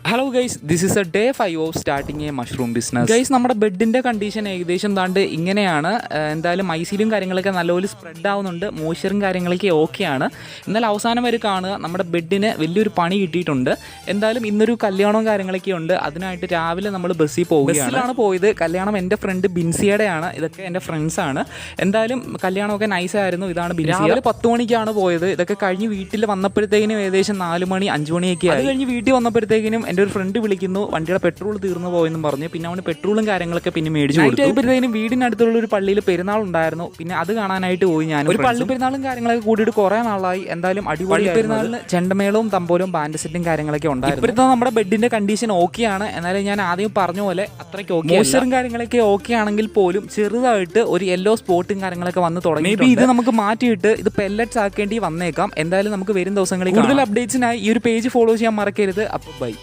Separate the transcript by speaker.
Speaker 1: Hello guys, this is A day 5 of starting A mushroom business. Guys, നമ്മുടെ ബെഡിൻ്റെ condition ഏകദേശം താണ്ട് ഇങ്ങനെയാണ്. എന്തായാലും ഐസിലും കാര്യങ്ങളൊക്കെ നല്ലപോലെ സ്പ്രെഡ് ആവുന്നുണ്ട്, മോയ്സ്ചറും കാര്യങ്ങളൊക്കെ ഓക്കെയാണ്. എന്നാൽ അവസാനം വരെ കാണുക, നമ്മുടെ ബെഡിന് വലിയൊരു പണി കിട്ടിയിട്ടുണ്ട്. എന്തായാലും ഇന്നൊരു കല്യാണവും കാര്യങ്ങളൊക്കെ ഉണ്ട്. അതിനായിട്ട് രാവിലെ നമ്മൾ ബസ്സിൽ പോവുകയാണ്. പോയത് കല്യാണം എൻ്റെ ഫ്രണ്ട് ബിൻസിയുടെയാണ്. ഇതൊക്കെ എൻ്റെ ഫ്രണ്ട്സാണ്. എന്തായാലും കല്യാണമൊക്കെ നൈസായിരുന്നു. ഇതാണ് ബിൻസി. രാവിലെ 10 മണിക്കാണ് പോയത്. ഇതൊക്കെ കഴിഞ്ഞ് വീട്ടിൽ വന്നപ്പോഴത്തേക്കിനും ഏകദേശം 4 മണി 5 മണിയൊക്കെ ആയി. അത് കഴിഞ്ഞ് വീട്ടിൽ വന്നപ്പോഴത്തേക്കിനും എൻ്റെ ഒരു ഫ്രണ്ട് വിളിക്കുന്നു, വണ്ടിയുടെ പെട്രോൾ തീർന്നു പോയെന്നും പറഞ്ഞു. പിന്നെ അവന് പെട്രോളും കാര്യങ്ങളൊക്കെ പിന്നെ മേടിച്ചു കൊടുത്തു. വീടിനടുത്തുള്ള ഒരു പള്ളിയിൽ പെരുന്നാൾ ഉണ്ടായിരുന്നു. പിന്നെ അത് കാണാനായിട്ട് പോയി. ഞാൻ ഒരു പള്ളി പെരുന്നാളും കാര്യങ്ങളൊക്കെ കൂടിയിട്ട് കുറേ നാളായി. എന്തായാലും അടിപൊളി പെരുന്നാളിന് ചെണ്ടമേളവും തമ്പോലും ബാൻഡ് സെറ്റും കാര്യങ്ങളൊക്കെ ഉണ്ടായിരുന്നു. ഇപ്പോഴത്തെ നമ്മുടെ ബെഡിന്റെ കണ്ടീഷൻ ഓക്കെയാണ്. എന്നാലും ഞാൻ ആദ്യം പറഞ്ഞ പോലെ അത്രയ്ക്ക് ഓക്കെ. മോയ്സ്ചറും കാര്യങ്ങളൊക്കെ ഓക്കെ ആണെങ്കിൽ പോലും ചെറുതായിട്ട് ഒരു യെല്ലോ സ്പോട്ടും കാര്യങ്ങളൊക്കെ വന്ന് തുടങ്ങി. മേ ബി ഇത് നമുക്ക് മാറ്റിയിട്ട് ഇത് പെല്ലറ്റ്സ് ആക്കേണ്ടി വന്നേക്കാം. എന്തായാലും നമുക്ക് വരും ദിവസങ്ങളിൽ കൂടുതൽ അപ്ഡേറ്റ്സിനായി ഈ ഒരു പേജ് ഫോളോ ചെയ്യാൻ മറക്കരുത്. അപ്പോൾ ബൈ.